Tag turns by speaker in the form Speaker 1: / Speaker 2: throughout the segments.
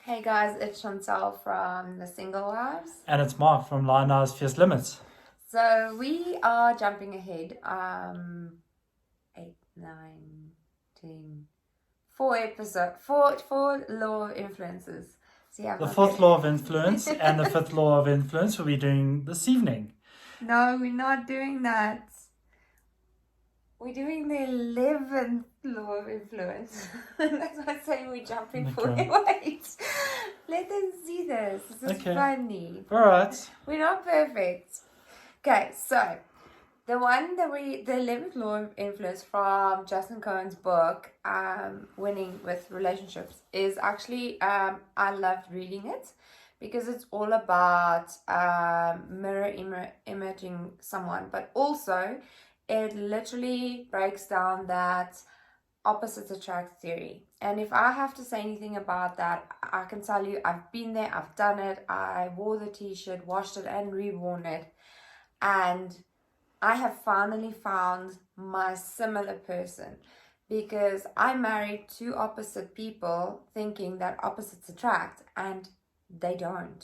Speaker 1: Hey guys, it's Chantal from The Single Wives.
Speaker 2: And it's Mark from Lionel's Fierce Limits.
Speaker 1: So we are jumping ahead. 8, 9, 10, 4 law of influences. So yeah,
Speaker 2: The fourth law of influence and the fifth law of influence we'll be doing this evening.
Speaker 1: No, we're not doing that. We're doing the 11th law of influence. That's why I'm saying we're jumping forward. Wait, let them see this. This is funny.
Speaker 2: All right.
Speaker 1: We're not perfect. Okay, so the 11th law of influence from Justin Cohen's book, Winning with Relationships, is actually, I loved reading it because it's all about mirror imaging someone, but also it literally breaks down that opposites attract theory. And if I have to say anything about that, I can tell you I've been there, I've done it, I wore the t-shirt, washed it and reworn it, and I have finally found my similar person, because I married two opposite people thinking that opposites attract, and they don't.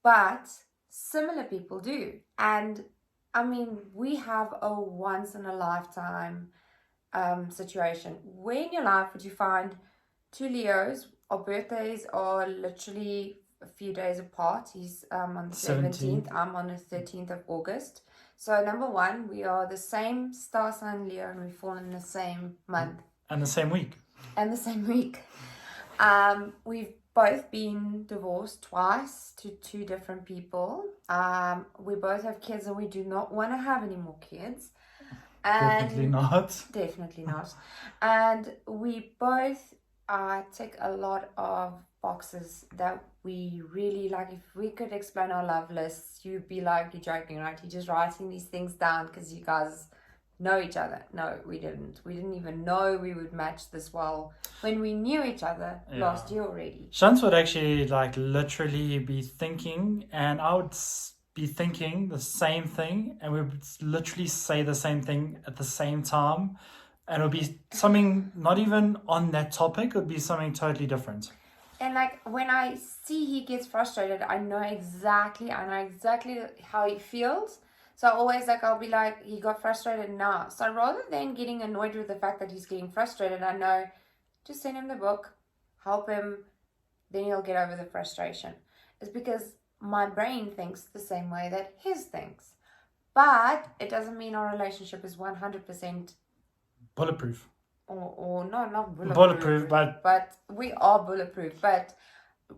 Speaker 1: But similar people do. And I mean, we have a once in a lifetime situation. Where in your life would you find two Leos? Our birthdays are literally a few days apart. He's on the 17th. I'm on the 13th of August. So number one, we are the same star sign Leo, and we fall in the same month.
Speaker 2: And the same week.
Speaker 1: And the same week. We've both been divorced twice to two different people. We both have kids, and we do not want to have any more kids. And Definitely not. And we both tick a lot of boxes that we really like. If we could explain our love lists, you'd be like, you're joking, right? You're just writing these things down because you guys know each other. No, we didn't. We didn't even know we would match this well when we knew each other last year already.
Speaker 2: Shans would actually literally be thinking, and I would be thinking the same thing, and we would literally say the same thing at the same time, and it would be something not even on that topic. It would be something totally different.
Speaker 1: And when I see he gets frustrated, I know exactly how he feels. So I'll be like, he got frustrated now. So rather than getting annoyed with the fact that he's getting frustrated, I know, just send him the book, help him, then he'll get over the frustration. It's because my brain thinks the same way that his thinks. But it doesn't mean our relationship is 100%
Speaker 2: bulletproof.
Speaker 1: Or no, not bulletproof. But we are bulletproof, but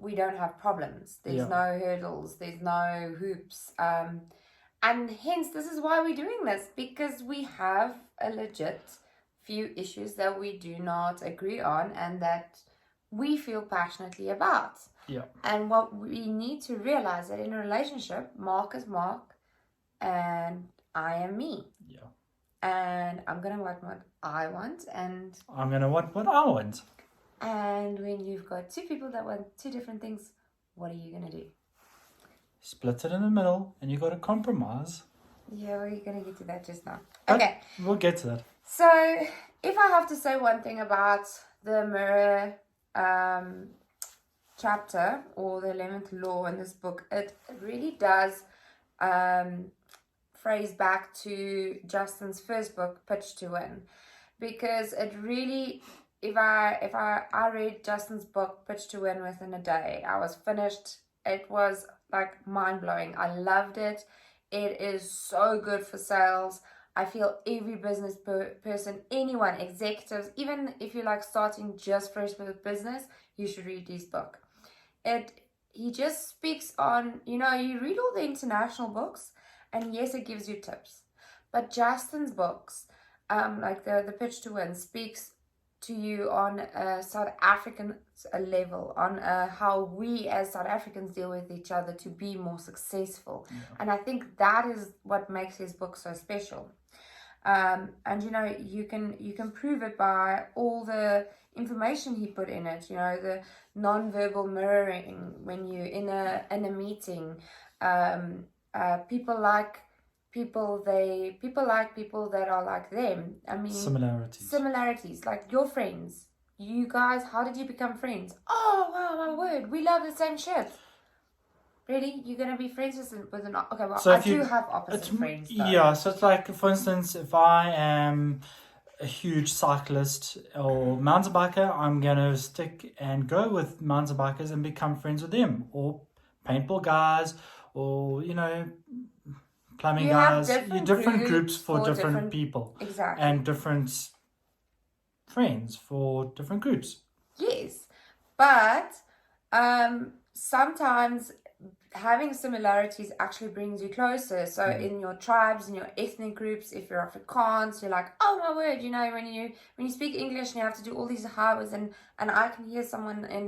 Speaker 1: we don't have problems. There's no hurdles. There's no hoops. And hence, this is why we're doing this, because we have a legit few issues that we do not agree on and that we feel passionately about.
Speaker 2: Yeah.
Speaker 1: And what we need to realize that in a relationship, Mark is Mark and I am me.
Speaker 2: Yeah.
Speaker 1: And I'm going to want what I want, and
Speaker 2: I'm going to want what I want.
Speaker 1: And when you've got two people that want two different things, what are you going to do?
Speaker 2: Split it in the middle, and you got to compromise.
Speaker 1: Yeah, we're going to get to that just now.
Speaker 2: Okay. We'll get to that.
Speaker 1: So, if I have to say one thing about the mirror chapter, or the 11th law in this book, it really does phrase back to Justin's first book, Pitch to Win, because it really, if I read Justin's book, Pitch to Win, within a day, I was finished. It was mind-blowing. I loved it. It is so good for sales. I feel every business person, anyone, executives, even if you're starting just fresh with business, you should read his book. He just speaks on, you read all the international books, and yes, it gives you tips. But Justin's books, the Pitch to Win, speaks to you on a South African level, on how we as South Africans deal with each other to be more successful. Yeah. And I think that is what makes his book so special. And you can prove it by all the information he put in it. The non-verbal mirroring when you're in a meeting. People like people that are like them. I mean, similarities, like your friends. You guys, how did you become friends? Oh, wow, my word. weird. We love the same shit. Really? You're gonna be friends with an okay? Well,
Speaker 2: So
Speaker 1: I
Speaker 2: if you-
Speaker 1: do have opposite friends. Though.
Speaker 2: Yeah, so it's like, for instance, if I am a huge cyclist or mountain biker, I'm gonna stick and go with mountain bikers and become friends with them, or paintball guys, or plumbing
Speaker 1: You have
Speaker 2: guys. Different groups for different people,
Speaker 1: exactly,
Speaker 2: and different friends for different groups.
Speaker 1: Yes, but sometimes having similarities actually brings you closer. So in your tribes, in your ethnic groups, if you're Afrikaans, you're like, oh my word, when you speak English and you have to do all these hours, and I can hear someone has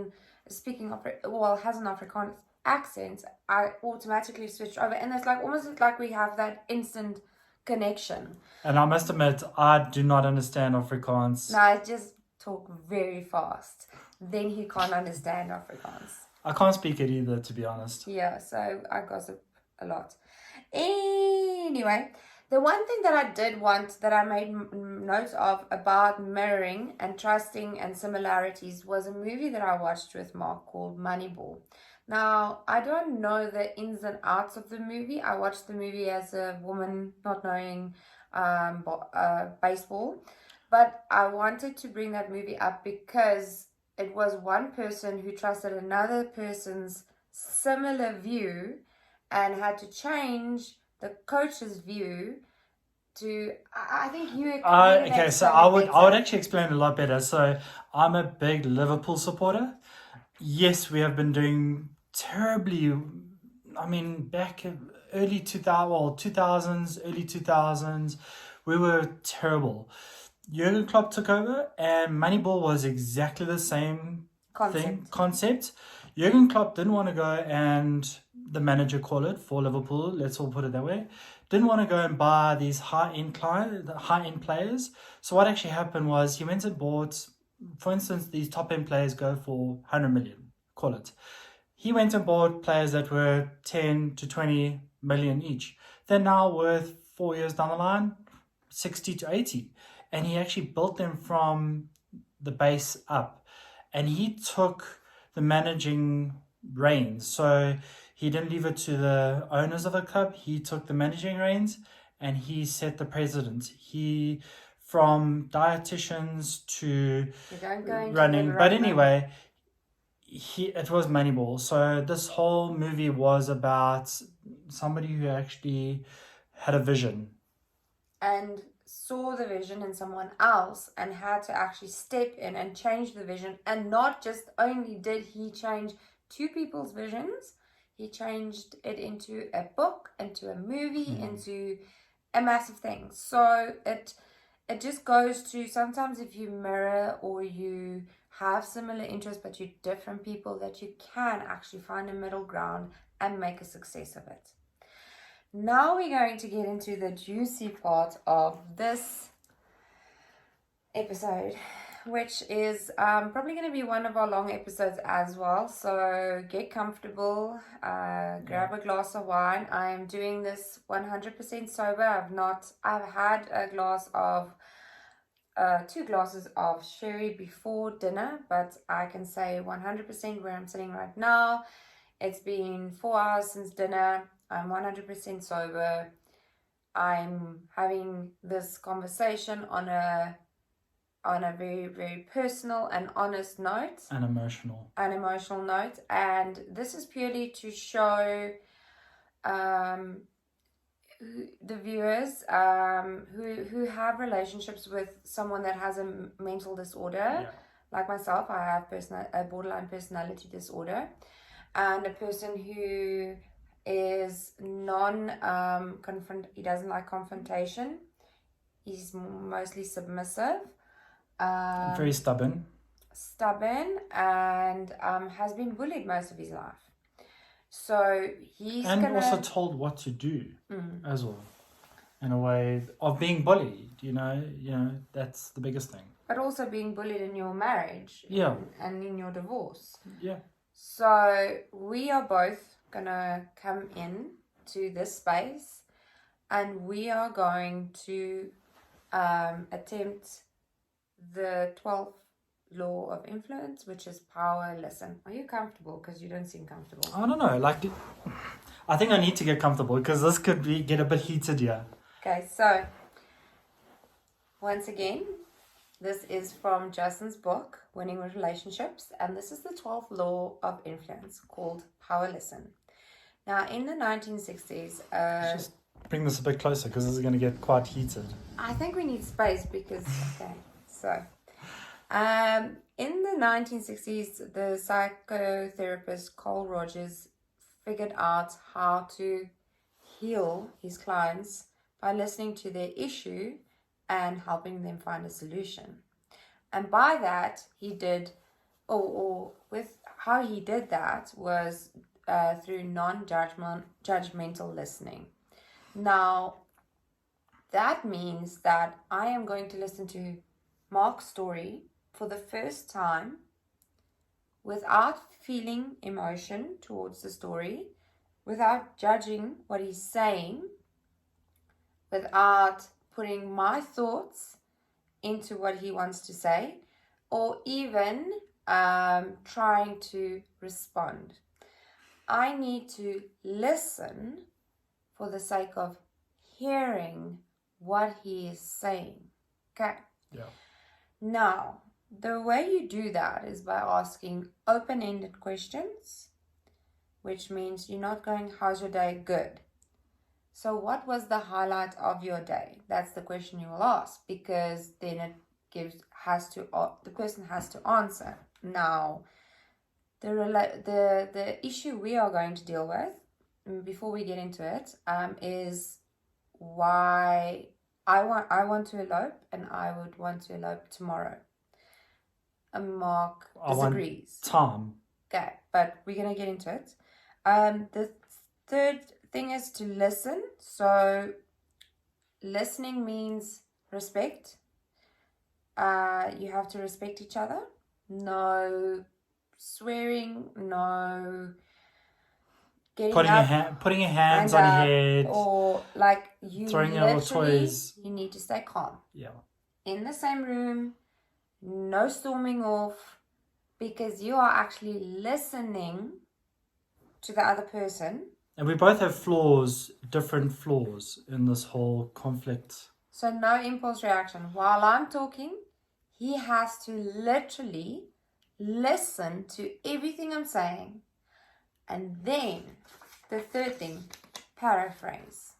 Speaker 1: an Afrikaans accent, I automatically switch over, and it's like almost like we have that instant connection.
Speaker 2: And I must admit, I do not understand Afrikaans.
Speaker 1: No, I just talk very fast. Then he can't understand Afrikaans.
Speaker 2: I can't speak it either, to be honest.
Speaker 1: Yeah, so I gossip a lot. Anyway, the one thing that I did want, that I made note of about mirroring and trusting and similarities, was a movie that I watched with Mark called Moneyball. Now, I don't know the ins and outs of the movie. I watched the movie as a woman not knowing baseball. But I wanted to bring that movie up because it was one person who trusted another person's similar view and had to change the coach's view to, I think you
Speaker 2: okay, so I would actually explain a lot better. So I'm a big Liverpool supporter. Yes, we have been doing terribly. I mean, back in early 2000s, early 2000s, we were terrible. Jurgen Klopp took over, and Moneyball was exactly the same concept. Jurgen Klopp didn't want to go, and the manager called it for Liverpool, let's all put it that way, didn't want to go and buy these high-end players. So what actually happened was he went and bought, for instance, these top-end players go for 100 million, call it. He went and bought players that were 10 to 20 million each. They're now worth 4 years down the line, 60 to 80. And he actually built them from the base up. And he took the managing reins. So he didn't leave it to the owners of the club. He took the managing reins and he set the precedent. He, from dietitians to running. But anyway, it was Moneyball. So this whole movie was about somebody who actually had a vision.
Speaker 1: And saw the vision in someone else and had to actually step in and change the vision. And not just only did he change two people's visions, he changed it into a book, into a movie, into a massive thing. So it just goes to, sometimes if you mirror or you have similar interests but you're different people, that you can actually find a middle ground and make a success of it. Now we're going to get into the juicy part of this episode, which is probably going to be one of our long episodes as well. So get comfortable, grab a glass of wine. I am doing this 100% sober. I've had a glass of 2 glasses of sherry before dinner, but I can say 100% where I'm sitting right now. It's been 4 hours since dinner. I'm 100% sober. I'm having this conversation on a very, very personal and honest note.
Speaker 2: An emotional
Speaker 1: note. And this is purely to show the viewers who have relationships with someone that has a mental disorder.
Speaker 2: Yeah.
Speaker 1: Like myself, I have a borderline personality disorder. And a person who is he doesn't like confrontation. He's mostly submissive.
Speaker 2: Very stubborn.
Speaker 1: And has been bullied most of his life. So he's
Speaker 2: also told what to do as well, in a way of being bullied. That's the biggest thing.
Speaker 1: But also being bullied in your marriage.
Speaker 2: Yeah.
Speaker 1: And in your divorce.
Speaker 2: Yeah.
Speaker 1: So we are both gonna come in to this space, and we are going to attempt the 12 law of influence, which is power listen. Are you comfortable? Because you don't seem comfortable.
Speaker 2: I don't know. Like, I think I need to get comfortable because this could get a bit heated here.
Speaker 1: Okay, so once again, this is from Justin's book, Winning with Relationships, and this is the 12th law of influence called power listen. Now, in the 1960s,
Speaker 2: Let's just bring this a bit closer because this is going to get quite heated.
Speaker 1: I think we need space because, okay, so in the 1960s, the psychotherapist Carl Rogers figured out how to heal his clients by listening to their issue and helping them find a solution. And by that, he did, or with how he did that was through non-judgmental listening. Now, that means that I am going to listen to Mark's story for the first time without feeling emotion towards the story, without judging what he's saying, without putting my thoughts into what he wants to say, or even trying to respond. I need to listen for the sake of hearing what he is saying. Okay?
Speaker 2: Yeah.
Speaker 1: Now, the way you do that is by asking open-ended questions, which means you're not going, how's your day? Good. So what was the highlight of your day? That's the question you will ask, because then it the person has to answer. Now, the issue we are going to deal with, before we get into it, is why I want to elope, and I would want to elope tomorrow. And Mark disagrees.
Speaker 2: Tom.
Speaker 1: Okay, but we're gonna get into it. The third thing is to listen. So listening means respect. You have to respect each other. No swearing, no getting
Speaker 2: putting your hands on your head,
Speaker 1: or like you
Speaker 2: throwing out your toys.
Speaker 1: You need to stay calm.
Speaker 2: Yeah.
Speaker 1: In the same room, no storming off, because you are actually listening to the other person.
Speaker 2: And we both have different flaws in this whole conflict.
Speaker 1: So no impulse reaction. While I'm talking, he has to literally listen to everything I'm saying. And then the third thing, paraphrase.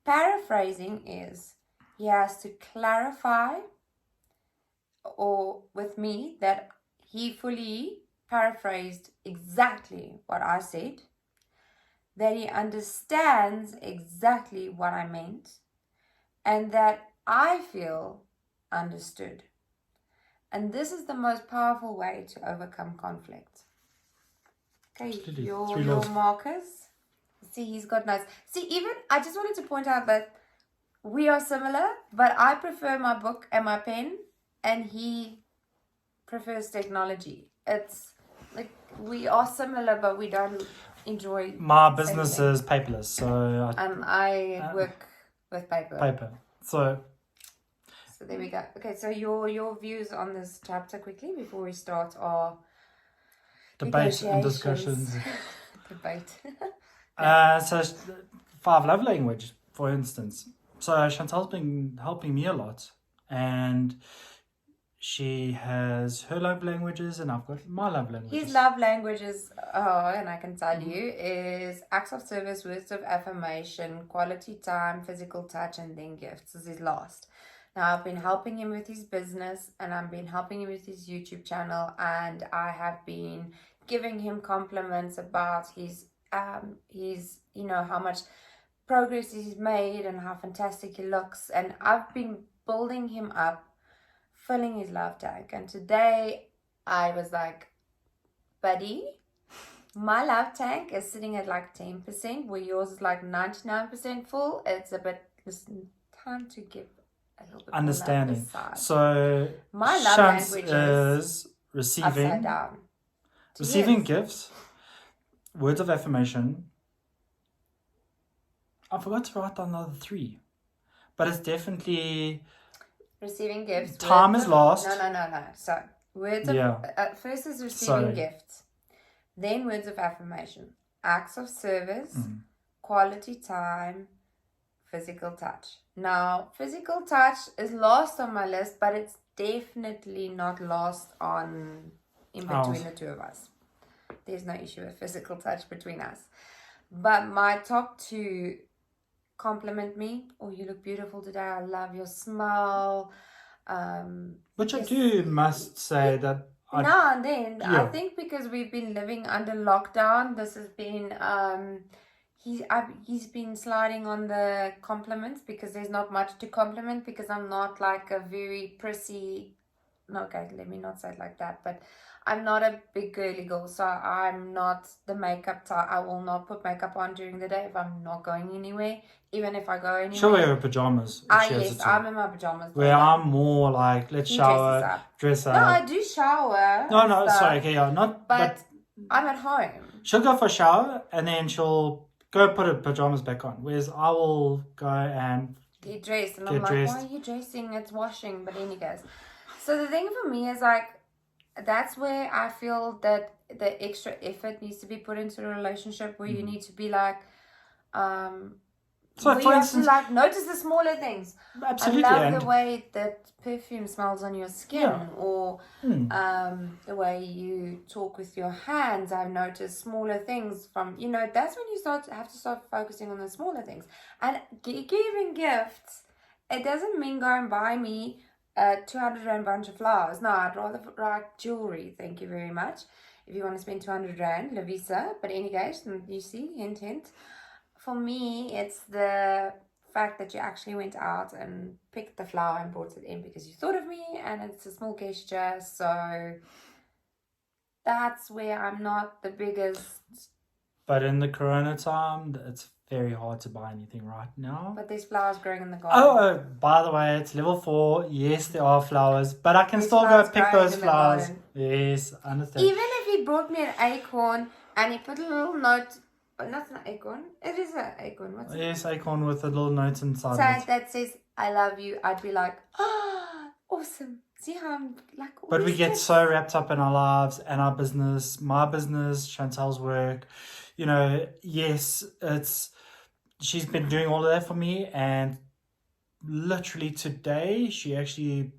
Speaker 1: Paraphrasing is he has to clarify, or with me, that he fully paraphrased exactly what I said, that he understands exactly what I meant, and that I feel understood. And this is the most powerful way to overcome conflict. Okay,
Speaker 2: Absolutely.
Speaker 1: your markers. See, he's got notes. See, even, I just wanted to point out that we are similar, but I prefer my book and my pen, and he prefers technology. It's like we are similar, but we don't enjoy.
Speaker 2: My business is paperless, so
Speaker 1: I work with paper.
Speaker 2: So
Speaker 1: there we go. Okay, so your views on this chapter quickly before we start our
Speaker 2: debate and discussions.
Speaker 1: Debate.
Speaker 2: So 5 love language, for instance. So Chantal's been helping me a lot, and she has her love languages, and I've got my love languages.
Speaker 1: His love languages, and I can tell you, is acts of service, words of affirmation, quality time, physical touch, and then gifts. This is his last. Now, I've been helping him with his business, and I've been helping him with his YouTube channel, and I have been giving him compliments about his how much progress he's made and how fantastic he looks. And I've been building him up, filling his love tank. And today I was like, buddy, my love tank is sitting at like 10%, where yours is like 99% full. It's a bit, time to give a little bit
Speaker 2: understanding.
Speaker 1: More
Speaker 2: so
Speaker 1: my love language
Speaker 2: is receiving,
Speaker 1: upside down.
Speaker 2: Receiving gifts, words of affirmation. I forgot to write down the other 3, but it's definitely
Speaker 1: receiving gifts.
Speaker 2: Time is lost.
Speaker 1: No. So Words of
Speaker 2: Yeah.
Speaker 1: first is receiving
Speaker 2: Sorry.
Speaker 1: gifts, then words of affirmation, acts of service,
Speaker 2: Mm.
Speaker 1: quality time, physical touch. Now, physical touch is last on my list, but it's definitely not last on in between the two of us. There's no issue with physical touch between us. But my top two: compliment me. Oh, you look beautiful today. I love your smile.
Speaker 2: Which I
Speaker 1: yes.
Speaker 2: do must say that
Speaker 1: Now and then, I
Speaker 2: Yeah.
Speaker 1: think because we've been living under lockdown, this has been he's been sliding on the compliments because there's not much to compliment because I'm not like a very prissy. No, okay, let me not say it like that, but I'm not a big girly girl, so I'm not the makeup type. I will not put makeup on during the day if I'm not going anywhere. Even if I go anywhere,
Speaker 2: she'll wear her pajamas. if she has
Speaker 1: yes,
Speaker 2: it to.
Speaker 1: I'm in my pajamas.
Speaker 2: Where I'm more like, let's
Speaker 1: He
Speaker 2: shower,
Speaker 1: dresses up.
Speaker 2: dress up.
Speaker 1: No, I do shower.
Speaker 2: No,
Speaker 1: and
Speaker 2: no,
Speaker 1: stuff,
Speaker 2: sorry, okay, yeah, not.
Speaker 1: but I'm at home.
Speaker 2: She'll go for a shower and then she'll go put her pajamas back on. Whereas I will go and
Speaker 1: Get dressed, and
Speaker 2: Get
Speaker 1: I'm like,
Speaker 2: dressed.
Speaker 1: why are you dressing? It's washing. But anyways, so the thing for me is like, that's where I feel that the extra effort needs to be put into a relationship where you need to be like,
Speaker 2: So,
Speaker 1: we
Speaker 2: for
Speaker 1: have
Speaker 2: instance,
Speaker 1: to like notice the smaller things.
Speaker 2: absolutely,
Speaker 1: I love
Speaker 2: and
Speaker 1: the way that perfume smells on your skin,
Speaker 2: Yeah.
Speaker 1: or the way you talk with your hands. I've noticed smaller things from, that's when you have to start focusing on the smaller things. And giving gifts, it doesn't mean go and buy me a 200 rand bunch of flowers. No, I'd rather like jewelry. Thank you very much. If you want to spend 200 rand, Lavisa. But any case, you see, hint, hint. For me, it's the fact that you actually went out and picked the flower and brought it in because you thought of me, and it's a small gesture. So that's where I'm not the biggest.
Speaker 2: But in the corona time, it's very hard to buy anything right now.
Speaker 1: But there's flowers growing in the garden.
Speaker 2: Oh, by the way, it's level 4. Yes, there are flowers, but I can
Speaker 1: There's
Speaker 2: still go
Speaker 1: flowers
Speaker 2: pick
Speaker 1: growing
Speaker 2: those
Speaker 1: in the
Speaker 2: flowers.
Speaker 1: garden.
Speaker 2: Yes, I understand.
Speaker 1: Even if he brought me an acorn and he put a little note, but not an acorn. It is an acorn. What's it?
Speaker 2: Yes, acorn with a little note inside
Speaker 1: So
Speaker 2: it.
Speaker 1: that says "I love you." I'd be like, awesome. See how I'm like.
Speaker 2: But we
Speaker 1: always
Speaker 2: get
Speaker 1: just-
Speaker 2: so wrapped up in our lives and our business, my business, Chantal's work. Yes, she's been doing all of that for me, and literally today she actually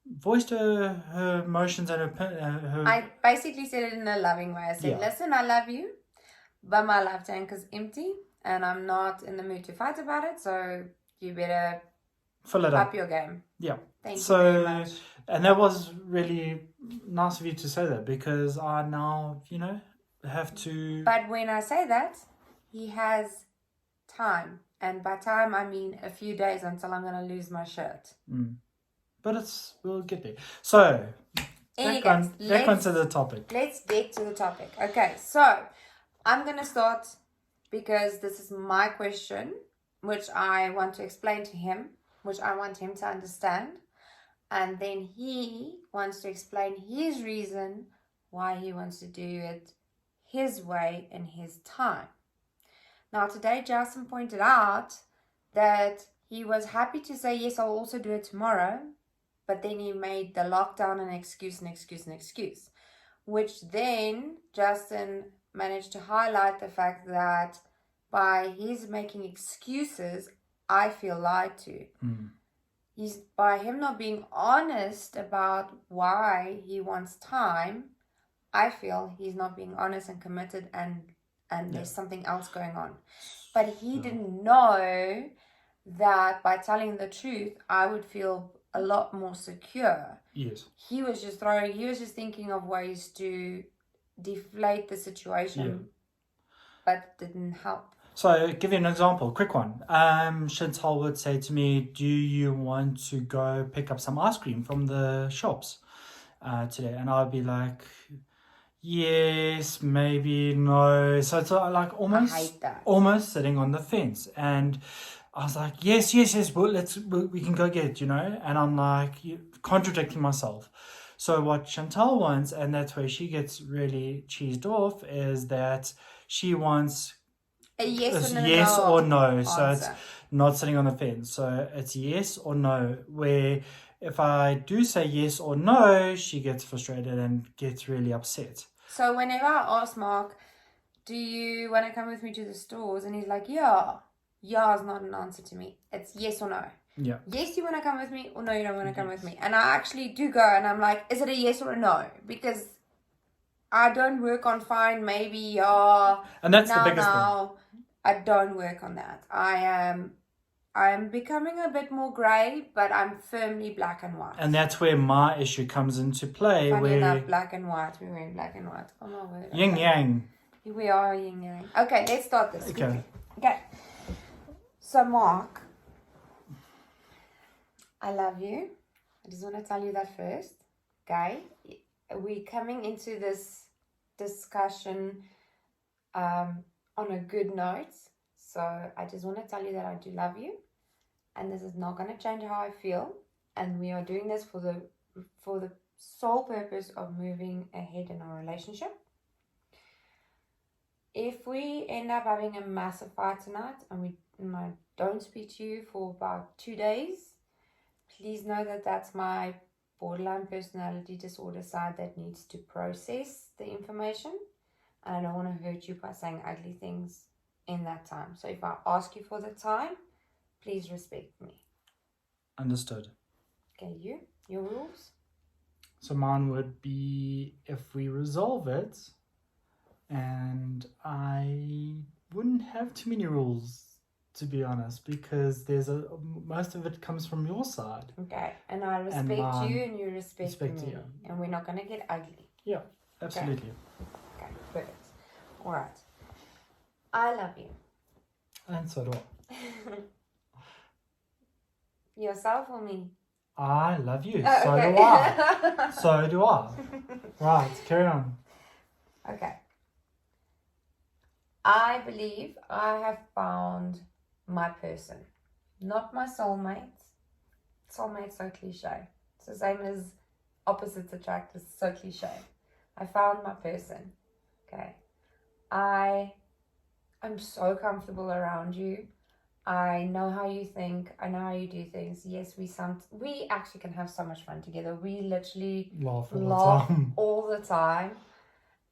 Speaker 2: voiced her emotions and her
Speaker 1: I basically said it in a loving way. I said,
Speaker 2: Yeah.
Speaker 1: listen, I love you, but my love tank is empty and I'm not in the mood to fight about it. So you better
Speaker 2: fill it up.
Speaker 1: up your game.
Speaker 2: Yeah.
Speaker 1: Thank
Speaker 2: So,
Speaker 1: you very much.
Speaker 2: And that was really nice of you to say that, because I now, have to.
Speaker 1: But when I say that, he has time. And by time, I mean a few days until I'm going to lose my shirt.
Speaker 2: But we'll get there. So,
Speaker 1: Any
Speaker 2: back
Speaker 1: case,
Speaker 2: onto the topic.
Speaker 1: Let's get to the topic. Okay, so I'm going to start because this is my question, which I want to explain to him, which I want him to understand. And then he wants to explain his reason why he wants to do it his way in his time. Now, today, Jason pointed out that he was happy to say, yes, I'll also do it tomorrow. But then he made the lockdown an excuse, which then Justin managed to highlight the fact that by his making excuses, I feel lied to. He's by him not being honest about why he wants time, I feel he's not being honest and committed, and there's something else going on. But he didn't know that by telling the truth, I would feel a lot more secure.
Speaker 2: Yes.
Speaker 1: He was just thinking of ways to deflate the situation, but didn't help.
Speaker 2: So, I'll give you an example, quick one. Chantal would say to me, do you want to go pick up some ice cream from the shops today? And I'd be like, yes, maybe, no. So it's like
Speaker 1: I hate that.
Speaker 2: almost sitting on the fence. And I was like, yes, well, we can go get it, And I'm like contradicting myself. So what Chantal wants, and that's where she gets really cheesed off, is that she wants
Speaker 1: a
Speaker 2: yes or no. So it's
Speaker 1: answer.
Speaker 2: not sitting on the fence. So it's yes or no, where if I do say yes or no, she gets frustrated and gets really upset.
Speaker 1: So whenever I ask Mark, do you want to come with me to the stores? And he's like, yeah. Yeah is not an answer to me. It's yes or no.
Speaker 2: Yeah.
Speaker 1: Yes, you want to come with me, or no, you don't want to come with me. And I actually do go, and I'm like, is it a yes or a no? Because I don't work on fine, maybe, yeah.
Speaker 2: And that's the biggest thing.
Speaker 1: I don't work on that. I'm becoming a bit more grey, but I'm firmly black and white.
Speaker 2: And that's where my issue comes into play.
Speaker 1: Funny
Speaker 2: where
Speaker 1: enough, black and white. We're wearing black and white. Oh my word.
Speaker 2: Yin
Speaker 1: Okay.
Speaker 2: yang.
Speaker 1: We are yin yang. Okay, let's start this.
Speaker 2: Okay.
Speaker 1: Okay. So, Mark, I love you. I just want to tell you that first. Okay? We're coming into this discussion on a good note. So, I just want to tell you that I do love you. And this is not going to change how I feel. And we are doing this for the sole purpose of moving ahead in our relationship. If we end up having a massive fight tonight and I don't speak to you for about 2 days, please know that that's my borderline personality disorder side that needs to process the information. And I don't want to hurt you by saying ugly things in that time. So if I ask you for the time, please respect me.
Speaker 2: Understood.
Speaker 1: Okay, your rules?
Speaker 2: So mine would be if we resolve it, and I wouldn't have too many rules, to be honest, because most of it comes from your side.
Speaker 1: Okay, and I respect you and you respect me. You. And we're not going to get ugly.
Speaker 2: Yeah, absolutely.
Speaker 1: Okay, perfect. All right. I love you.
Speaker 2: And so do I.
Speaker 1: Yourself or me?
Speaker 2: I love you.
Speaker 1: Oh,
Speaker 2: so
Speaker 1: okay.
Speaker 2: do I. So do I. Right, carry on.
Speaker 1: Okay. I believe I have found my person. Not my soulmate. Soulmate's so cliche. It's the same as opposites attract. It's so cliche. I found my person. Okay. I'm so comfortable around you. I know how you think. I know how you do things. Yes, we actually can have so much fun together. We literally
Speaker 2: laugh
Speaker 1: all the time.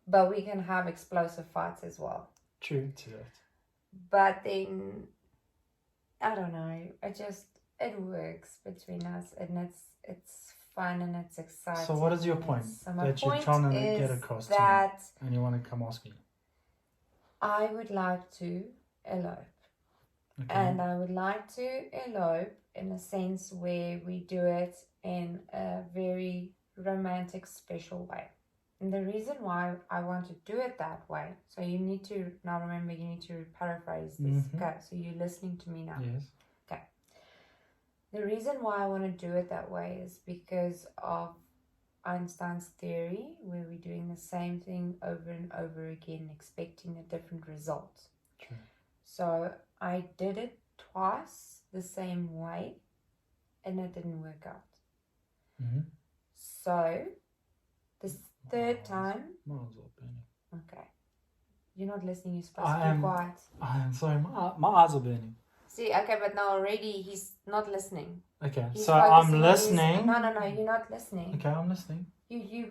Speaker 1: But we can have explosive fights as well.
Speaker 2: True to that.
Speaker 1: But then, I don't know. It works between us, and it's fun and it's exciting.
Speaker 2: So what is your point that you're trying to get across to me, and you want to come ask me?
Speaker 1: I would like to elope.
Speaker 2: Okay.
Speaker 1: And I would like to elope in a sense where we do it in a very romantic, special way. And the reason why I want to do it that way, so you need to, now remember, you need to paraphrase this.
Speaker 2: Mm-hmm.
Speaker 1: Okay, so you're listening to me now.
Speaker 2: Yes.
Speaker 1: Okay. The reason why I want to do it that way is because of Einstein's theory, where we're doing the same thing over and over again, expecting a different result.
Speaker 2: True.
Speaker 1: So I did it twice the same way, and it didn't work out.
Speaker 2: Mm-hmm.
Speaker 1: So this third time.
Speaker 2: Okay.
Speaker 1: You're not listening. You're supposed to be quiet.
Speaker 2: I am sorry. My eyes are burning.
Speaker 1: See, okay, but now already he's not listening.
Speaker 2: Okay,
Speaker 1: He's
Speaker 2: so I'm listening.
Speaker 1: No, you're not listening.
Speaker 2: Okay, I'm listening.
Speaker 1: You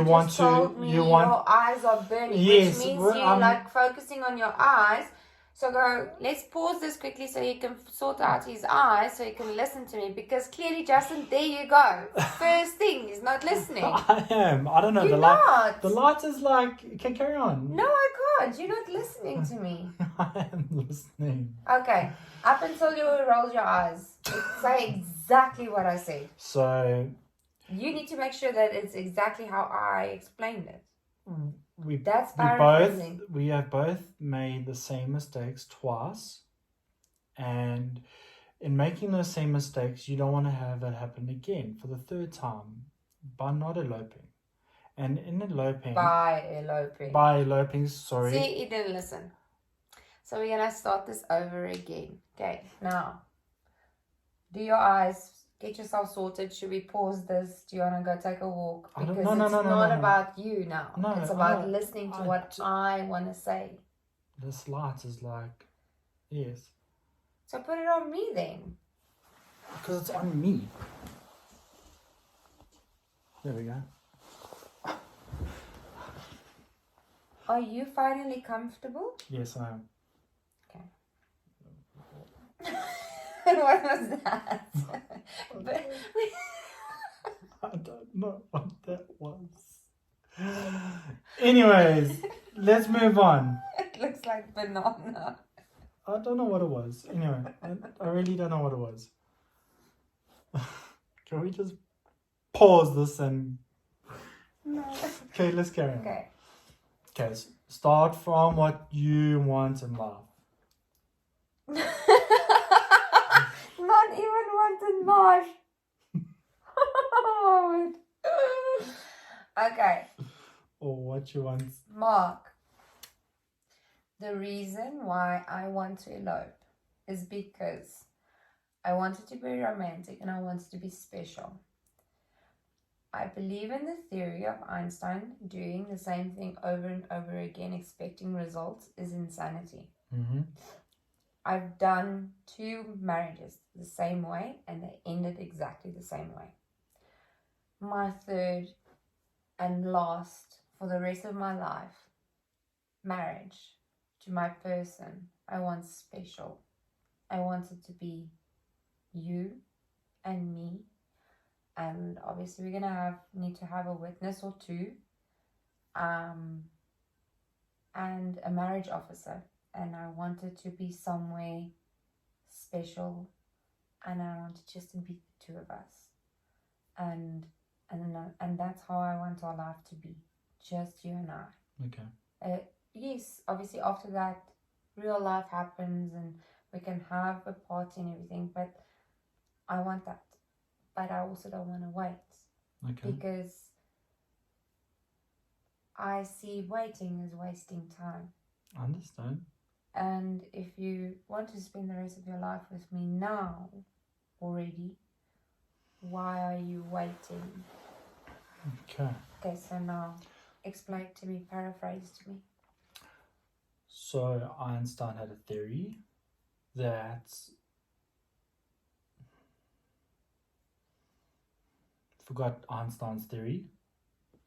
Speaker 2: want
Speaker 1: told me your eyes are burning,
Speaker 2: yes,
Speaker 1: which means you're like focusing on your eyes. So let's pause this quickly so he can sort out his eyes so he can listen to me, because clearly, Justin, there you go. First thing, he's not listening.
Speaker 2: I am. I don't know.
Speaker 1: You're not.
Speaker 2: The light is like, can carry on.
Speaker 1: No, I can't. You're not listening to me.
Speaker 2: I am listening.
Speaker 1: Okay. Up until you rolled your eyes. Say exactly what I said.
Speaker 2: So.
Speaker 1: You need to make sure that it's exactly how I explained it. We
Speaker 2: have both made the same mistakes twice, and in making those same mistakes, you don't want to have it happen again for the third time by not eloping. And in eloping,
Speaker 1: by eloping,
Speaker 2: sorry.
Speaker 1: See, you didn't listen. So we're gonna start this over again. Okay, now do your eyes. Get yourself sorted. Should we pause this? Do you want to go take a walk? Because it's not about you now.
Speaker 2: No,
Speaker 1: it's about listening to what I want to say.
Speaker 2: This light is like, yes.
Speaker 1: So put it on me then.
Speaker 2: Because it's on me. There we go.
Speaker 1: Are you finally comfortable?
Speaker 2: Yes, I am.
Speaker 1: What was that? But
Speaker 2: I don't know what that was. Anyways, let's move on.
Speaker 1: it looks like banana.
Speaker 2: I don't know what it was. Anyway, I really don't know what it was. Can we just pause this and...
Speaker 1: No.
Speaker 2: Okay, let's carry on.
Speaker 1: Okay.
Speaker 2: Okay, start from what you want in life.
Speaker 1: Not even once in March. Okay,
Speaker 2: Or what you want.
Speaker 1: Mark. The reason why I want to elope is because I want it to be romantic and I want it to be special. I believe in the theory of Einstein doing the same thing over and over again, expecting results, is insanity.
Speaker 2: Mm-hmm.
Speaker 1: I've done 2 marriages the same way and they ended exactly the same way. My third and last for the rest of my life marriage to my person, I want special. I want it to be you and me, and obviously we're gonna need to have a witness or 2, and a marriage officer, and I want it to be somewhere special, and I want it just to be the 2 of us, and that's how I want our life to be, just you and I.
Speaker 2: Okay.
Speaker 1: Yes, obviously after that, real life happens and we can have a party and everything, but I want that. But I also don't want to wait.
Speaker 2: Okay.
Speaker 1: Because I see waiting as wasting time.
Speaker 2: I understand.
Speaker 1: And if you want to spend the rest of your life with me now already, why are you waiting?
Speaker 2: Okay.
Speaker 1: Okay, so now explain to me, paraphrase to me.
Speaker 2: So Einstein had a theory that forgot Einstein's theory,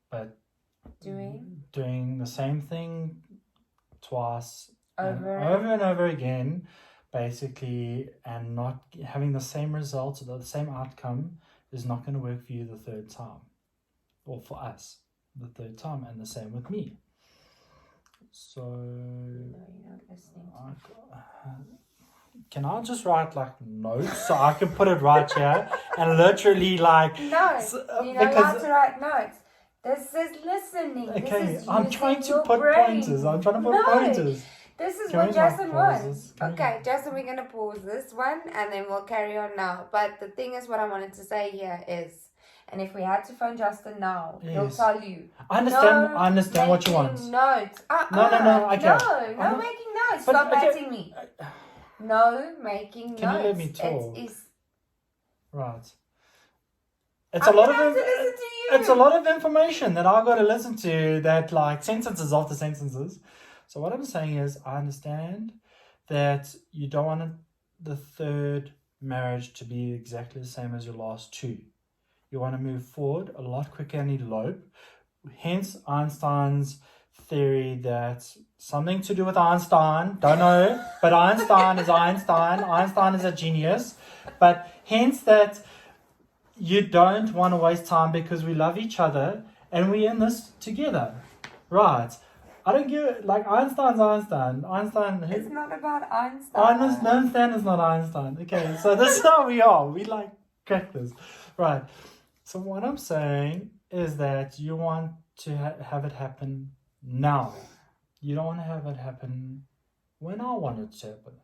Speaker 2: but doing the same thing twice
Speaker 1: Over
Speaker 2: and over again, basically, and not having the same results or the same outcome is not going to work for you the third time, or for us the third time, and the same with me. So
Speaker 1: No, you're not listening.
Speaker 2: Can I just write like notes so I can put it right here and literally like
Speaker 1: No, you're not allowed to write notes. This is listening.
Speaker 2: Okay,
Speaker 1: this is
Speaker 2: I'm trying to
Speaker 1: your
Speaker 2: put
Speaker 1: brain.
Speaker 2: pointers. I'm trying to put pointers.
Speaker 1: This is
Speaker 2: Can
Speaker 1: what
Speaker 2: we not
Speaker 1: Justin
Speaker 2: pause
Speaker 1: wants.
Speaker 2: this? Can we
Speaker 1: Okay, Justin, we're gonna pause this one and then we'll carry on now. But the thing is, what I wanted to say here is, and if we had to phone Justin now, he'll
Speaker 2: Yes.
Speaker 1: tell you.
Speaker 2: I understand what you want.
Speaker 1: Notes.
Speaker 2: No, okay.
Speaker 1: No making notes.
Speaker 2: But,
Speaker 1: Stop
Speaker 2: okay.
Speaker 1: biting me. No making notes.
Speaker 2: Can you let me talk?
Speaker 1: It's
Speaker 2: Right.
Speaker 1: I'm gonna have to listen to you.
Speaker 2: It's a lot of information that I've got to listen to, that like sentences after sentences. So what I'm saying is, I understand that you don't want the third marriage to be exactly the same as your last 2. You want to move forward a lot quicker and elope. Hence Einstein's theory that something to do with Einstein, don't know, but Einstein is Einstein. Einstein is a genius. But hence that you don't want to waste time because we love each other and we're in this together. Right. I don't give it, like Einstein's Einstein.
Speaker 1: It's not about Einstein.
Speaker 2: I understand it's not Einstein. Okay, so this is how we are. We like crackers. Right. So what I'm saying is that you want to have it happen now. You don't want to have it happen when I want it to happen.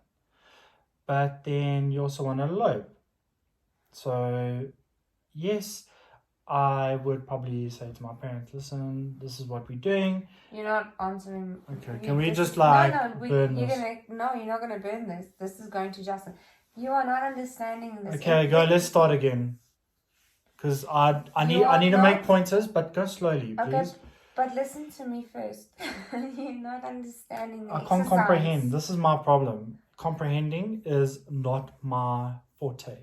Speaker 2: But then you also want to elope. So, yes, I would probably say to my parents, listen, this is what we're doing.
Speaker 1: You're not answering.
Speaker 2: Okay, can we just like burn this?
Speaker 1: You're not gonna burn this. This is going to Justin. You are not understanding this.
Speaker 2: Okay, go. Let's start again. Because I need to make pointers, but go slowly, please.
Speaker 1: Okay, but listen to me first. You're not understanding the
Speaker 2: I can't comprehend. This is my problem. Comprehending is not my forte.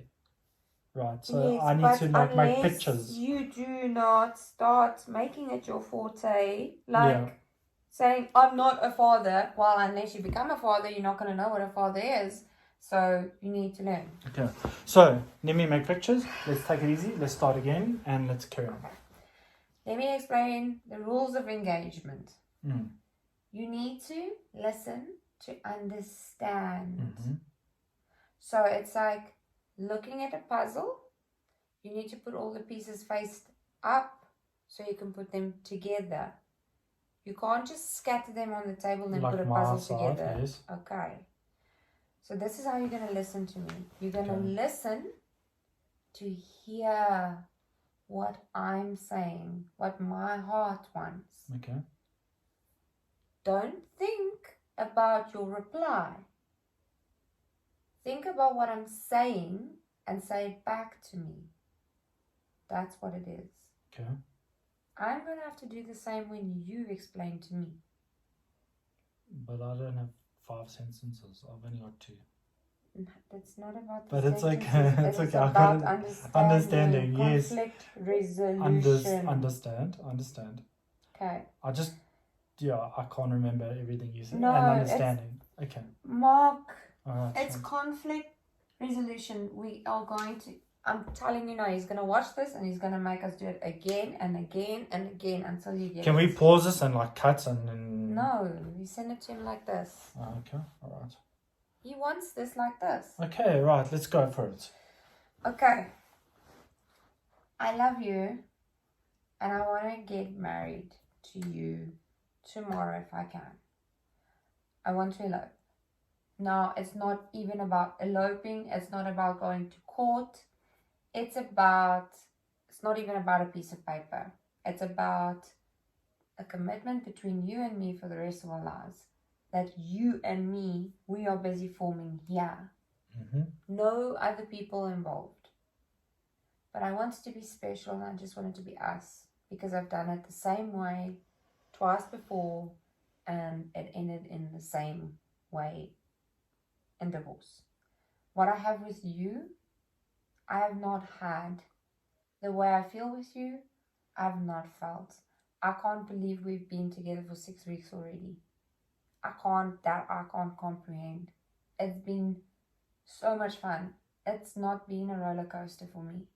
Speaker 2: Right. So
Speaker 1: Yes,
Speaker 2: I need
Speaker 1: but
Speaker 2: to like make
Speaker 1: unless
Speaker 2: pictures.
Speaker 1: you do not start making it your forte, like
Speaker 2: Yeah.
Speaker 1: saying, I'm not a father, well, unless you become a father, you're not going to know what a father is. So you need to learn.
Speaker 2: Okay. So let me make pictures. Let's take it easy. Let's start again and let's carry on.
Speaker 1: Let me explain the rules of engagement.
Speaker 2: Mm.
Speaker 1: You need to listen to understand.
Speaker 2: Mm-hmm.
Speaker 1: So it's like looking at a puzzle. You need to put all the pieces faced up so you can put them together. You can't just scatter them on the table and
Speaker 2: Like
Speaker 1: put a
Speaker 2: my
Speaker 1: puzzle
Speaker 2: side,
Speaker 1: together.
Speaker 2: yes.
Speaker 1: Okay. So this is how you're going to listen to me. You're going to
Speaker 2: Okay.
Speaker 1: listen to hear what I'm saying, what my heart wants.
Speaker 2: Okay.
Speaker 1: Don't think about your reply. Think about what I'm saying and say it back to me. That's what it is.
Speaker 2: Okay.
Speaker 1: I'm going to have to do the same when you explain to me.
Speaker 2: But I don't have 5 sentences. I've only got 2.
Speaker 1: It's not about the
Speaker 2: But it's
Speaker 1: sentences.
Speaker 2: okay. It's
Speaker 1: It is
Speaker 2: okay. I
Speaker 1: about
Speaker 2: got it.
Speaker 1: understanding,
Speaker 2: Yes.
Speaker 1: conflict resolution.
Speaker 2: Understand.
Speaker 1: Okay.
Speaker 2: I can't remember everything you said.
Speaker 1: No,
Speaker 2: And understanding. Okay.
Speaker 1: Mark,
Speaker 2: Alright.
Speaker 1: it's conflict resolution. We are going to, I'm telling you now, he's going to watch this and he's going to make us do it again and again and again until you get
Speaker 2: Can
Speaker 1: it.
Speaker 2: we pause this and like cut and
Speaker 1: No, you send it to him like this.
Speaker 2: Okay, alright.
Speaker 1: He wants this like this.
Speaker 2: Okay, right, let's go for it.
Speaker 1: Okay. I love you and I want to get married to you tomorrow if I can. I want to elope. Now, it's not even about eloping. It's not about going to court. It's not even about a piece of paper. It's about a commitment between you and me for the rest of our lives. That you and me, we are busy forming here.
Speaker 2: Mm-hmm.
Speaker 1: No other people involved. But I want it to be special and I just want it to be us. Because I've done it the same way twice before and it ended in the same way in divorce. What I have with you, I have not had. The way I feel with you, I've not felt. I can't believe we've been together for 6 weeks already. I can't comprehend. It's been so much fun. It's not been a roller coaster for me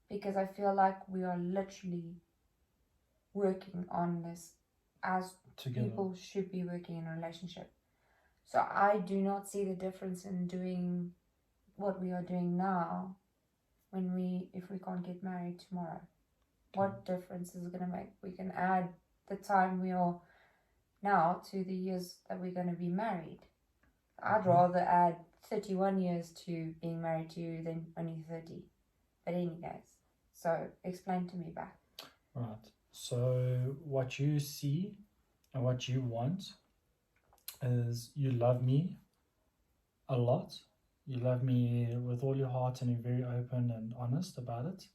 Speaker 1: because I feel like we are literally working on this as
Speaker 2: Together.
Speaker 1: People should be working in a relationship. So I do not see the difference in doing what we are doing now if we can't get married tomorrow. What difference is it going to make? We can add the time we are now to the years that we're going to be married. I'd rather add 31 years to being married to you than only 30. But anyways, so explain to me back.
Speaker 2: Right. So what you see and what you want is you love me a lot. You love me with all your heart and you're very open and honest about it.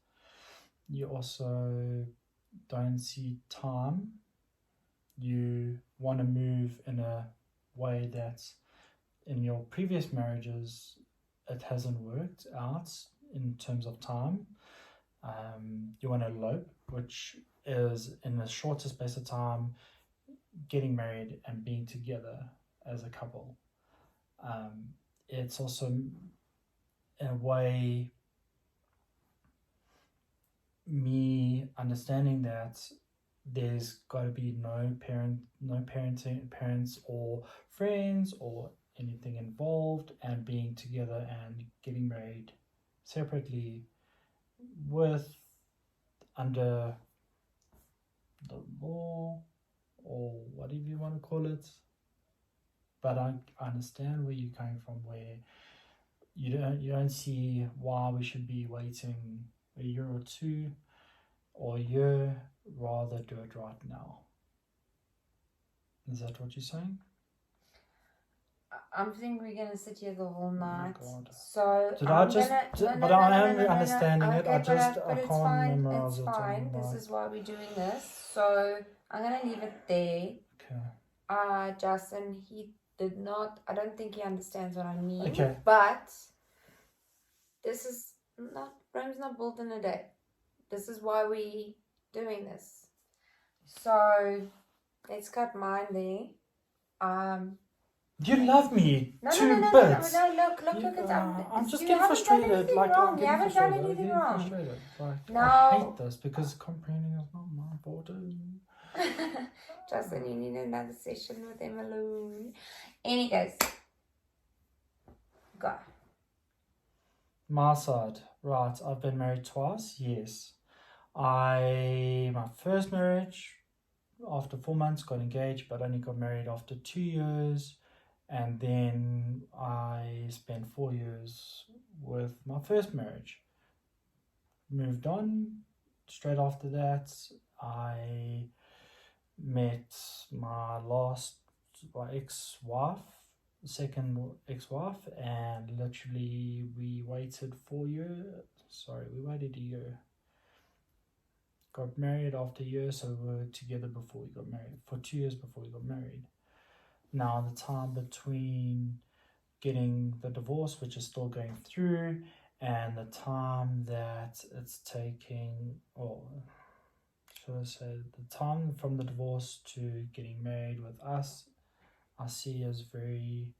Speaker 2: You also don't see time. You want to move in a way that in your previous marriages it hasn't worked out in terms of time. You want to elope, which is in the shortest space of time, getting married and being together as a couple. It's also in a way me understanding that there's got to be no parents or friends or anything involved, and being together and getting married separately with under the law or whatever you want to call it. But I understand where you're coming from, where you don't see why we should be waiting a year or 2 or a year, rather do it right now. Is that what you're saying?
Speaker 1: I'm thinking we're gonna sit here the whole night.
Speaker 2: God.
Speaker 1: So
Speaker 2: I am understanding it.
Speaker 1: Okay,
Speaker 2: I
Speaker 1: it's
Speaker 2: can't
Speaker 1: fine.
Speaker 2: memorize
Speaker 1: It's
Speaker 2: it.
Speaker 1: fine. This is why we're doing this. So I'm gonna leave it there.
Speaker 2: Okay.
Speaker 1: Justin, I don't think he understands what I mean.
Speaker 2: Okay.
Speaker 1: But this is Rome's not built in a day. This is why we doing this. So let's cut mine there.
Speaker 2: You love me.
Speaker 1: No,
Speaker 2: Two
Speaker 1: no,
Speaker 2: bits.
Speaker 1: look,
Speaker 2: You-
Speaker 1: it's up.
Speaker 2: I'm just
Speaker 1: You
Speaker 2: getting
Speaker 1: haven't done
Speaker 2: frustrated.
Speaker 1: anything
Speaker 2: Like
Speaker 1: wrong.
Speaker 2: I'm
Speaker 1: You
Speaker 2: getting
Speaker 1: haven't done
Speaker 2: frustrated. I'm
Speaker 1: anything
Speaker 2: getting
Speaker 1: wrong.
Speaker 2: frustrated. Like
Speaker 1: No.
Speaker 2: I hate this because complaining is not my border.
Speaker 1: Justin, you need another session with him alone. Anyways, go.
Speaker 2: My side, right? I've been married twice. Yes, my first marriage, after 4 months, got engaged, but only got married after 2 years. And then I spent 4 years with my first marriage. Moved on. Straight after that, I met my ex-wife, second ex-wife, and literally we waited 4 years. Sorry, we waited a year. Got married after a year, so we were together before we got married, for 2 years before we got married. Now, the time between getting the divorce, which is still going through, and the time that it's taking, or should I say, the time from the divorce to getting married with us, I see as very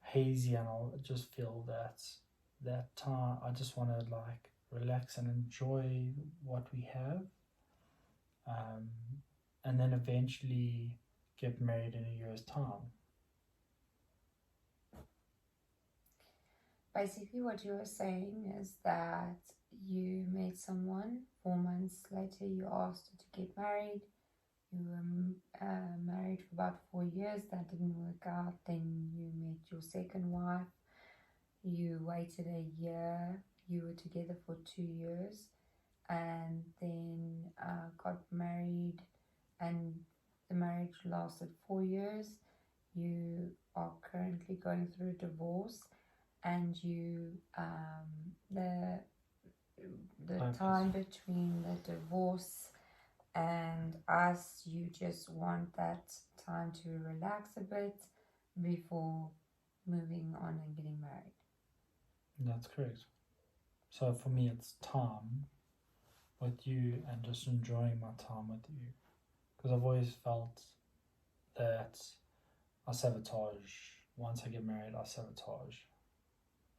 Speaker 2: hazy, and I just feel that time, I just want to like relax and enjoy what we have, and then eventually get married in a year's time.
Speaker 1: Basically, what you were saying is that you met someone, 4 months later you asked her to get married. You were married for about 4 years. That didn't work out. Then you met your second wife. You waited a year. You were together for 2 years, and then got married, and the marriage lasted 4 years. You are currently going through a divorce, and you the time between the divorce and us, you just want that time to relax a bit before moving on and getting married.
Speaker 2: That's correct. So for me, it's time with you and just enjoying my time with you, because I've always felt that I sabotage. Once I get married, I sabotage,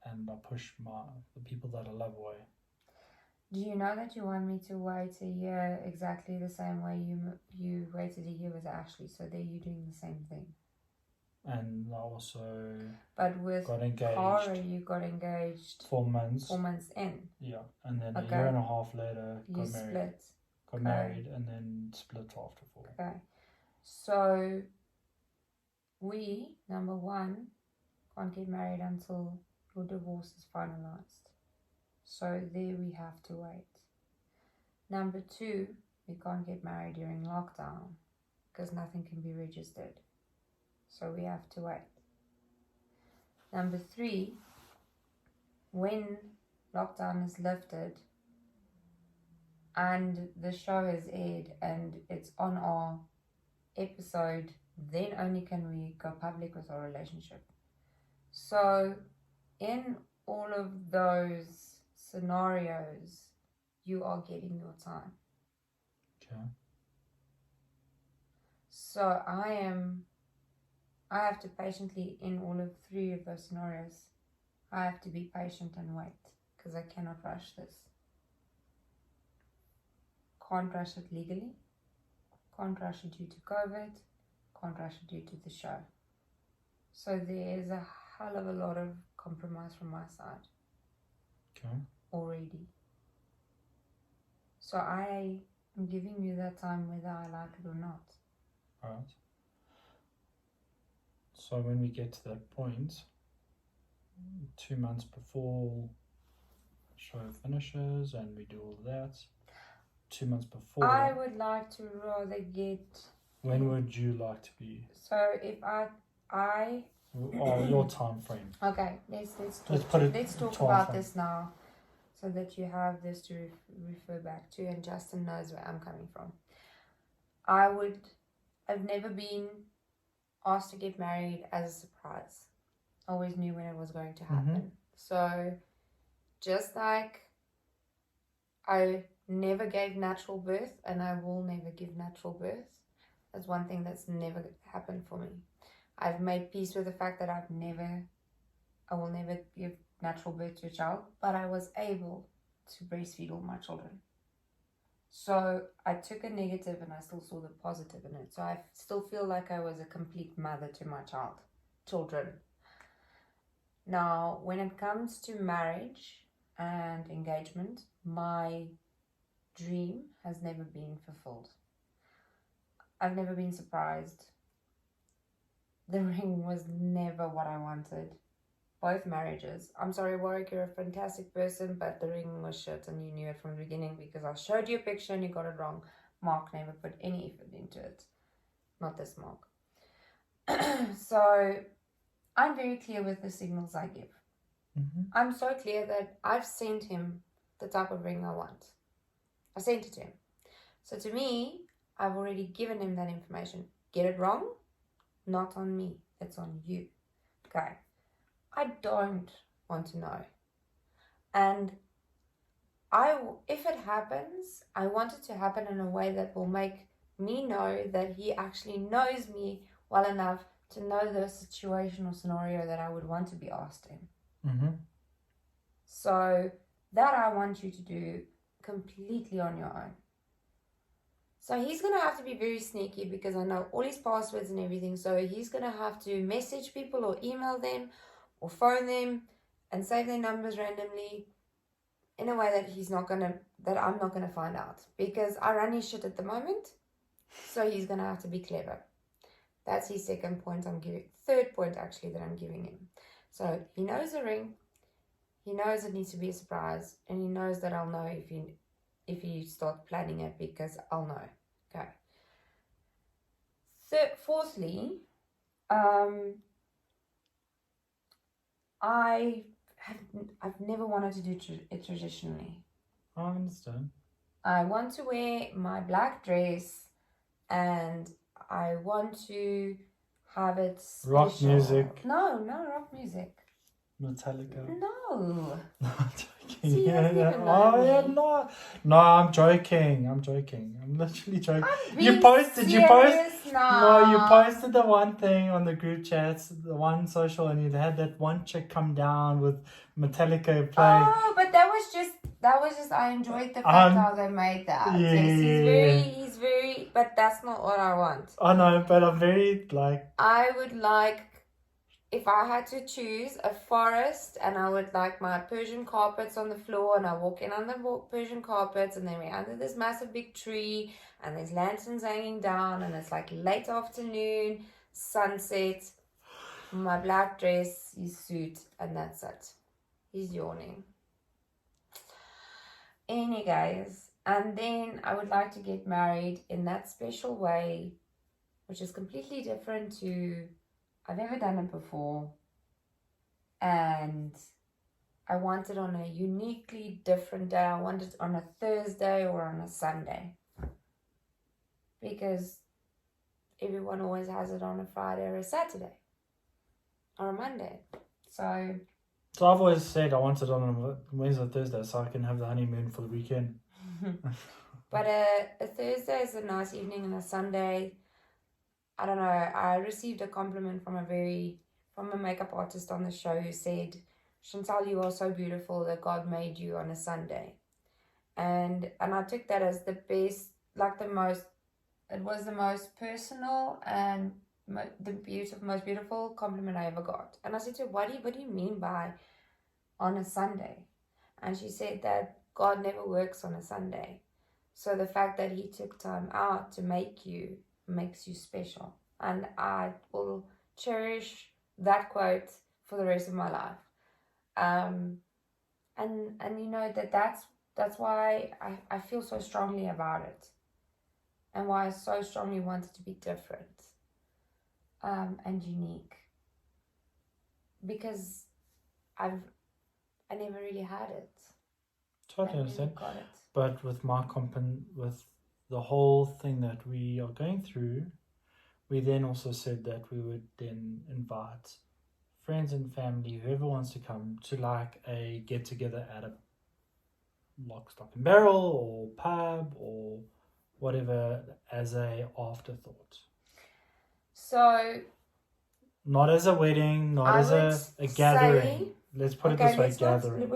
Speaker 2: and I push the people that I love away.
Speaker 1: Do you know that you want me to wait a year exactly the same way you waited a year with Ashley? So there you're doing the same thing.
Speaker 2: And I also
Speaker 1: got engaged. Cara, you got engaged
Speaker 2: 4 months.
Speaker 1: 4 months in.
Speaker 2: Yeah, and then a year and a half later got married.
Speaker 1: Split.
Speaker 2: Got married and then split after 4.
Speaker 1: Okay. So we, number one, can't get married until your divorce is finalized. So there we have to wait. Number two, we can't get married during lockdown because nothing can be registered. So we have to wait. Number three, when lockdown is lifted and the show is aired and it's on our episode, then only can we go public with our relationship. So in all of those scenarios, you are getting your time.
Speaker 2: Okay.
Speaker 1: So I have to patiently, in all of 3 of those scenarios, I have to be patient and wait, because I cannot rush this. Can't rush it legally, can't rush it due to COVID, can't rush it due to the show. So there is a hell of a lot of compromise from my side.
Speaker 2: Okay.
Speaker 1: Already. So I am giving you that time whether I like it or not.
Speaker 2: Alright. So when we get to that point, 2 months before show finishes and we do all that, 2 months before,
Speaker 1: I would like to rather get...
Speaker 2: When would you like to be?
Speaker 1: So if I
Speaker 2: your time frame.
Speaker 1: Okay, let's talk
Speaker 2: time
Speaker 1: about
Speaker 2: frame.
Speaker 1: this now, so that you have this to refer back to, and Justin knows where I'm coming from. I've never been asked to get married as a surprise. Always knew when it was going to happen. So just like I never gave natural birth, and I will never give natural birth. That's one thing that's never happened for me. I've made peace with the fact that I will never give natural birth to a child, but I was able to breastfeed all my children. So I took a negative and I still saw the positive in it. So I still feel like I was a complete mother to my children. Now, when it comes to marriage and engagement, my dream has never been fulfilled. I've never been surprised. The ring was never what I wanted. Both marriages. I'm sorry, Warwick, you're a fantastic person, but the ring was shit and you knew it from the beginning because I showed you a picture and you got it wrong. Mark never put any effort into it. Not this Mark. So I'm very clear with the signals I give.
Speaker 2: Mm-hmm.
Speaker 1: I'm so clear that I've sent him the type of ring I want. I sent it to him. So to me, I've already given him that information. Get it wrong? Not on me. It's on you. Okay. I don't want to know. And if it happens, I want it to happen in a way that will make me know that he actually knows me well enough to know the situation or scenario that I would want to be asked in.
Speaker 2: Mm-hmm.
Speaker 1: So that I want you to do completely on your own. So he's going to have to be very sneaky because I know all his passwords and everything. So he's going to have to message people or email them or phone them and save their numbers randomly in a way that I'm not going to find out, because I run his shit at the moment. So he's going to have to be clever. That's his third point actually that I'm giving him. So he knows the ring. He knows it needs to be a surprise, and he knows that I'll know if he starts planning it, because I'll know. Okay. Fourthly, I've never wanted to do it traditionally.
Speaker 2: I understand.
Speaker 1: I want to wear my black dress, and I want to have it special.
Speaker 2: Rock music.
Speaker 1: No rock music.
Speaker 2: Metallica.
Speaker 1: No.
Speaker 2: No, I'm joking.
Speaker 1: See,
Speaker 2: Yeah,
Speaker 1: that's
Speaker 2: yeah.
Speaker 1: even
Speaker 2: Oh, yeah,
Speaker 1: lonely.
Speaker 2: no, I'm joking. I'm literally joking.
Speaker 1: I'm
Speaker 2: You
Speaker 1: being
Speaker 2: posted
Speaker 1: serious now.
Speaker 2: No, you posted the one thing on the group chats, the one social, and you had that one chick come down with Metallica playing.
Speaker 1: Oh, but that was just I enjoyed the fact how they made that.
Speaker 2: Yeah.
Speaker 1: Yes, he's very, but that's not what I want.
Speaker 2: I know, but I'm very like.
Speaker 1: I would like, if I had to choose, a forest, and I would like my Persian carpets on the floor, and I walk in on the Persian carpets, and then we're under this massive big tree, and there's lanterns hanging down, and it's like late afternoon, sunset, my black dress, his suit, and that's it. He's yawning. Any guys, and then I would like to get married in that special way, which is completely different to I've never done it before, and I want it on a uniquely different day. I want it on a Thursday or on a Sunday, because everyone always has it on a Friday or a Saturday or a Monday. So
Speaker 2: I've always said I want it on a Wednesday or Thursday so I can have the honeymoon for the weekend.
Speaker 1: But a Thursday is a nice evening, and a Sunday, I don't know. I received a compliment from a makeup artist on the show who said, "Chantal, you are so beautiful that God made you on a Sunday." And I took that as the best, it was the most personal and most beautiful compliment I ever got. And I said to her, what do you mean by on a Sunday? And she said that God never works on a Sunday. So the fact that he took time out to make you makes you special. And I will cherish that quote for the rest of my life. And you know that's why I feel so strongly about it, and why I so strongly want it to be different and unique, because I never really had it.
Speaker 2: Totally understand. But with with the whole thing that we are going through, we then also said that we would then invite friends and family, whoever wants to come, to like a get together at lock, stock, and barrel, or pub, or whatever, as a afterthought.
Speaker 1: So
Speaker 2: Not as a wedding, not
Speaker 1: I
Speaker 2: as
Speaker 1: would
Speaker 2: a gathering.
Speaker 1: say-
Speaker 2: Let's put it
Speaker 1: okay,
Speaker 2: this way,
Speaker 1: let's not,
Speaker 2: gathering.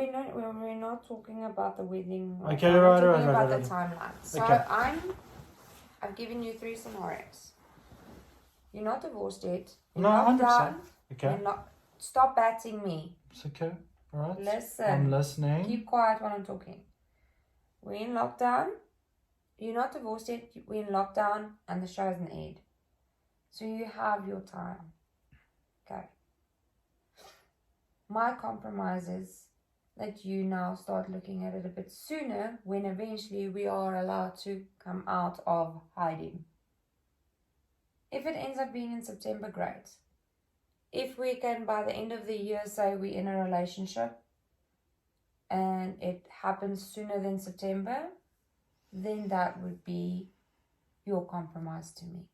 Speaker 1: we're not talking about the wedding.
Speaker 2: Okay,
Speaker 1: now.
Speaker 2: right,
Speaker 1: We're
Speaker 2: right,
Speaker 1: talking
Speaker 2: right,
Speaker 1: about
Speaker 2: right,
Speaker 1: the timeline. So
Speaker 2: Okay.
Speaker 1: I've given you 3 scenarios. You're not divorced yet. You're
Speaker 2: No,
Speaker 1: locked
Speaker 2: 100%.
Speaker 1: down.
Speaker 2: Okay,
Speaker 1: You're not. Stop batting me.
Speaker 2: it's okay. All right.
Speaker 1: Listen.
Speaker 2: I'm listening.
Speaker 1: Keep quiet while I'm talking. We're in lockdown. You're not divorced yet. We're in lockdown, and the show hasn't aired. So you have your time. Okay. My compromise is that you now start looking at it a bit sooner, when eventually we are allowed to come out of hiding. If it ends up being in September, great. If we can, by the end of the year, say we're in a relationship and it happens sooner than September, then that would be your compromise to me.